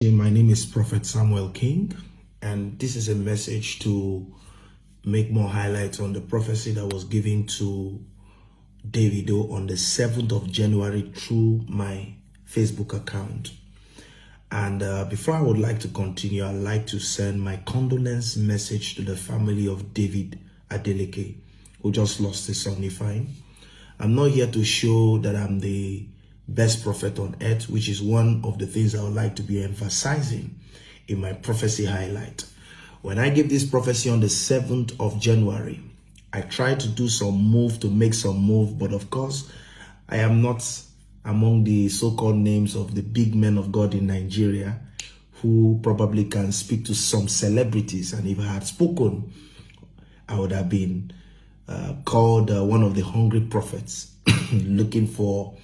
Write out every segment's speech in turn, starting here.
My name is Prophet Samuel King, and this is a message to make more highlights on the prophecy that was given to Davido on the 7th of January through my Facebook account. And before I would like to continue, I'd like to send my condolence message to the family of David Adeleke, who just lost his son Ifeanyi. I'm not here to show that I'm the best prophet on earth, which is one of the things I would like to be emphasizing in my prophecy highlight. When I gave this prophecy on the 7th of January, I tried to do some move, to make some move, but of course, I am not among the so-called names of the big men of God in Nigeria who probably can speak to some celebrities. And if I had spoken, I would have been called one of the hungry prophets looking for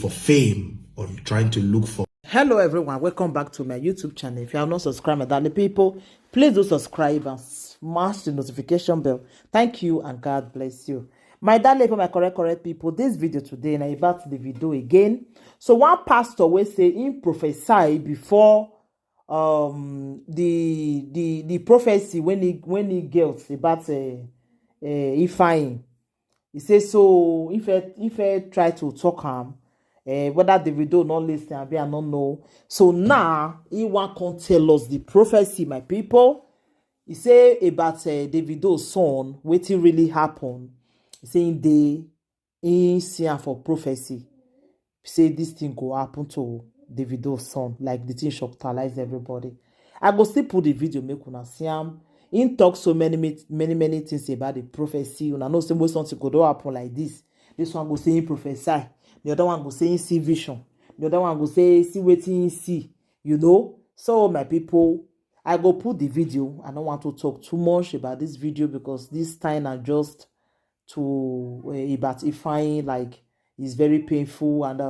fame or trying to look for. Hello everyone, welcome back to my YouTube channel. If you have not subscribed, my darling people, please do subscribe and smash the notification bell. Thank you and God bless you. My darling, for my correct people, this video today now about the video again. So one pastor will say in prophesy before the prophecy when he gets about Ifeanyi. He says so if I try to talk him, whether Davido not listen, I don't know. So now he want to tell us the prophecy, my people. He say about Davido's son, what really happened. He saying he see for prophecy. He say this thing go happen to Davido's son, like the thing shockalize everybody. I go still put the video, make una see him. He talk so many things about the prophecy. And I know something go happen like this. This one go say he prophesy. The other one go say he see vision. The other one go say see wetin he see. You know? So my people, I go put the video. I don't want to talk too much about this video because this time I just to about Ifeanyi, like it's very painful, and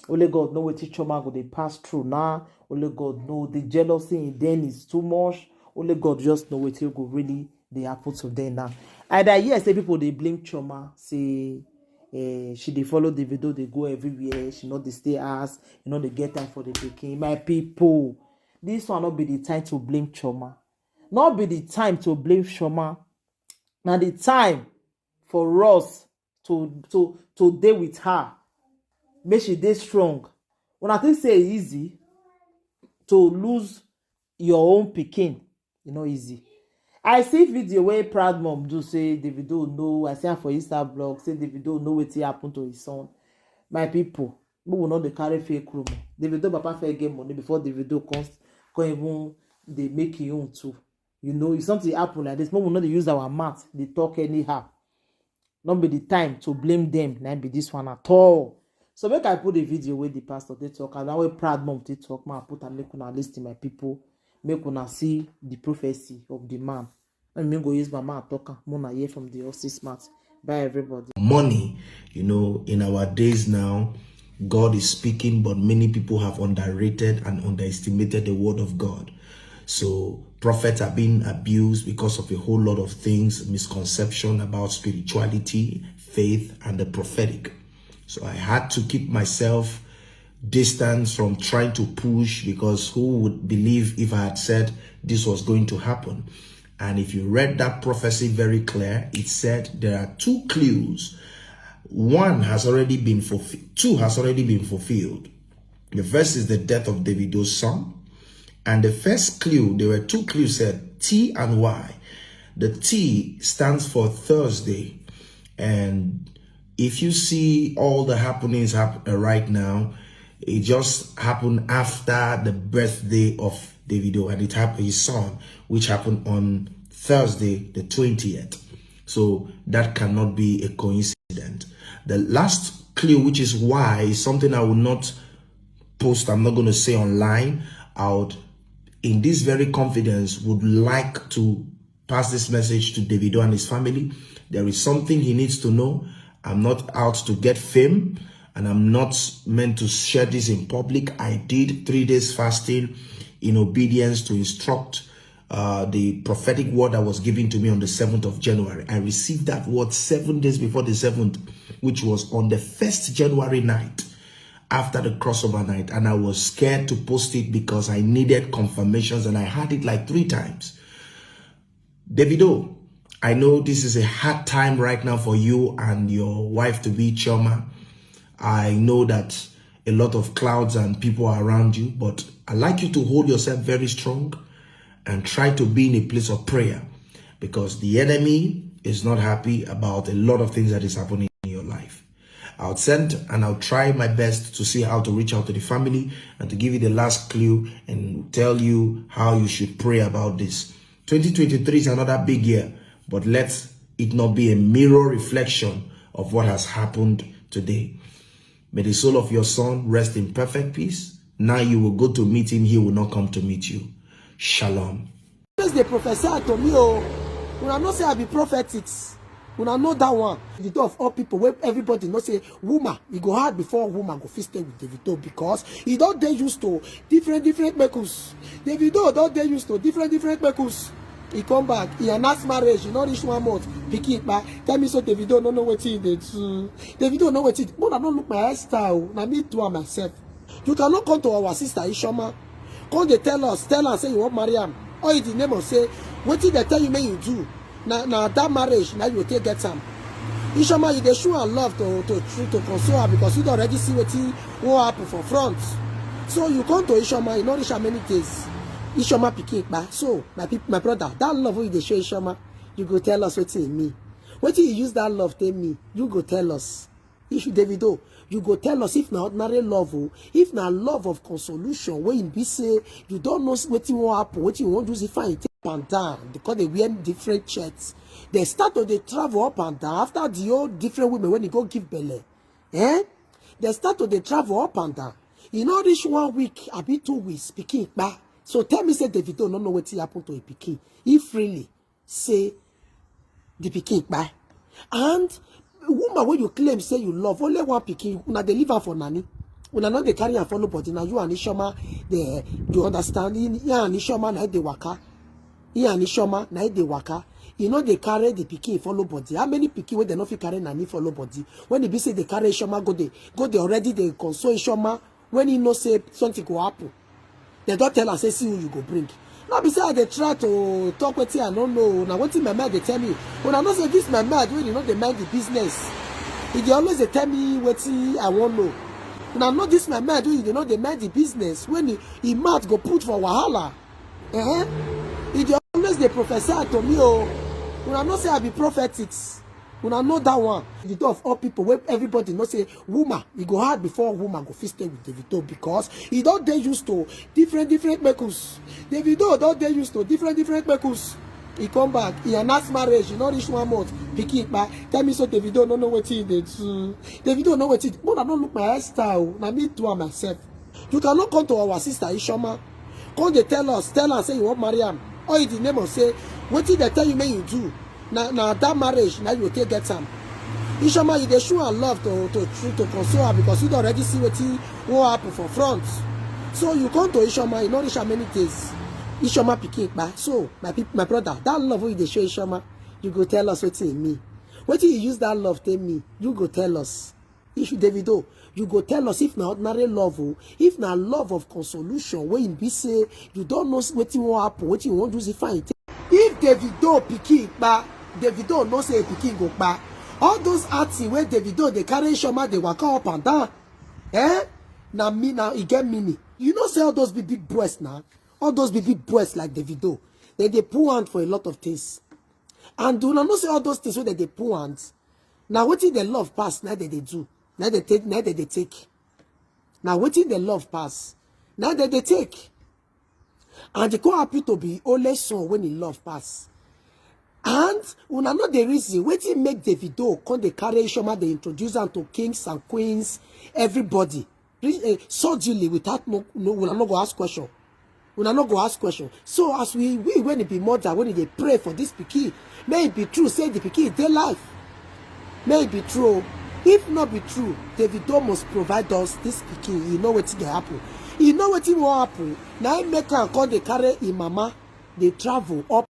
only God know what trauma go they pass through now. Only God know the jealousy in them is too much. Only God just know what go really they happen to them now. Either yes, say people they blame trauma, say she they follow the video, they go everywhere, she know they stay ass, you know they get time for the Pikin. My people, this one not be the time to blame trauma. Not be the time to blame trauma. Now the time for us to deal with her. Make she dey strong. When I think say easy to lose your own Pikin, you know easy. I see video where proud mom do say Davido know. I see her for Insta blog say Davido know what happened to his son. My people, we will not dey carry fake rumor. Davido papa fair get money before Davido comes come even they make him own too. You know, if something happen like this, we will not use our mouth. They talk anyhow. Not be the time to blame them. Not be this one at all. So make I put a video where the pastor they talk, and now proud mom they talk. Man, I put and make una listen, my people. Make una see the prophecy of the man. And me go use my mouth talker. Mona hear from the horse's mouth. Bye everybody. Money, you know, in our days now, God is speaking, but many people have underrated and underestimated the word of God. So prophets are being abused because of a whole lot of things, misconception about spirituality, faith, and the prophetic. So I had to keep myself distance from trying to push, because who would believe if I had said this was going to happen? And if you read that prophecy very clear, it said there are two clues. One has already been fulfilled. Two has already been fulfilled. The first is the death of Davido's son. And the first clue, there were two clues said T and Y. The T stands for Thursday. And if you see all the happenings right now, it just happened after the birthday of Davido, and it happened his son, which happened on Thursday, the 20th. So that cannot be a coincidence. The last clue, which is Y, is something I will not post. I'm not going to say online. I would, in this very confidence, would like to pass this message to Davido and his family. There is something he needs to know. I'm not out to get fame, and I'm not meant to share this in public. I did 3 days fasting in obedience to instruct the prophetic word that was given to me on the 7th of January. I received that word 7 days before the 7th, which was on the 1st January night. after the crossover night, and I was scared to post it because I needed confirmations, and I had it like 3 times. Davido, I know this is a hard time right now for you and your wife to be Chioma. I know that a lot of clouds and people are around you, but I'd like you to hold yourself very strong and try to be in a place of prayer, because the enemy is not happy about a lot of things that is happening in your life. I'll send and I'll try my best to see how to reach out to the family and to give you the last clue and tell you how you should pray about this. 2023 is another big year, but let it not be a mirror reflection of what has happened today. May the soul of your son rest in perfect peace. Now you will go to meet him, he will not come to meet you. Shalom. They prophesy to me, when I not say I be prophetics, when I know that one, the door of all people, where everybody not say woman, he go hard before woman go feast with Davido, because he don't they used to different makers. Davido don't they used to different makers. He come back, he announced marriage, he not reach 1 month, Pikin, but tell me so Davido don't know what he did. Davido know what he did. But I don't look my hairstyle, now me do myself. You cannot come to our sister Ishoma. Come they tell us, say you want marry him. Or in the name of say, what did they tell you may you do? Now that marriage, now you take get some. Ishoma, you they show her love to console her, because you already see what happen for front. So you come to Ishoma, you know Isha many days. Ishoma Pikin, but so my brother, that love you they show Ishoma, you go tell us what's in me. What you use that love tell me, you go tell us. Issue Davido, you go tell us if na ordinary love, if na love of consolation, where you be say you don't know what you want happen, what you want to do, if I take up and down, because they wear different shirts. They start to they travel up and down after the old different women when you go give belly. They start to they travel up and down. You know, this 1 week, I be 2 weeks, Pikin back. So tell me, say Davido don't know what happened to a Pikin. If really say the Pikin back. And woman when you claim say you love only 1 Pikin, una dey leave her for nanny. Una not dey carry and follow body. Now you and Ishoma, you understand? Yeah, and Ishoma na dey waka. Yeah, and Ishoma na dey waka. You know they carry the Pikin follow body. How many Pikin when they not fit carry nanny follow body? When they say they carry Ishoma, go they already they console Ishoma. When he know say something go happen, they don't tell us say see who you go bring. Now besides they try to talk with you, I don't know. Now what in my mind they tell me. When I know say this my mind, when you know they mind the business. If they always they tell me what I won't know. When I know this my mind, when you know they mind the business. When he might go put for wahala. If they always they prophesy to me, when I know say I be prophetics. When I know that one, the door of all people, where everybody not say woman, he go hard before woman go feast with Davido, because he don't they used to different makers. Davido don't they used to different makers. He come back, he announced marriage, he not reach 1 month, Pikin, but tell me so Davido don't know what he did. Davido know what he did. But I don't look my hairstyle, now me do myself. You cannot come to our sister Ishoma. Come they tell us, say you want marry him. Or in the name of say, what did they tell you may you do? Now that marriage, now you take get some. Ishoma, you they show her love to console her, because you already see what happen for front. So you come to Ishoma, you know Isha many days. Ishoma Pikin, but so my brother, that love you they show Ishoma, you go tell us what's in me. What you use that love tell me, you go tell us. Issue Davido, you go tell us if na ordinary love, if na love of consolation, where you be say you don't know what you want happen, what you want to do, if I take. If Davido Pikin, but Davido no say Pikin go back. All those artists where Davido they carry Ishoma, they walk up and down. Now he get mini. You know say all those big breasts now. All those big breasts like Davido. They pull hand for a lot of things. And do not say all those things where they pull hands. Now what in the love pass, now they do. Now they take. Now what in the love pass, now they take. And they go happy to be only son when he love pass. And when I know the reason, wetin make Davido come they carry Ishoma, they introduce them to kings and queens, everybody. Suddenly without no, when I not go ask question. When I not go ask question. So as we when it be mother, when they pray for this Pikin, may it be true, say the Pikin is their life. May it be true. If not be true, Davido must provide us this Pikin. You know what will happen. You know what will happen. Now make her come they carry him mama, they travel up.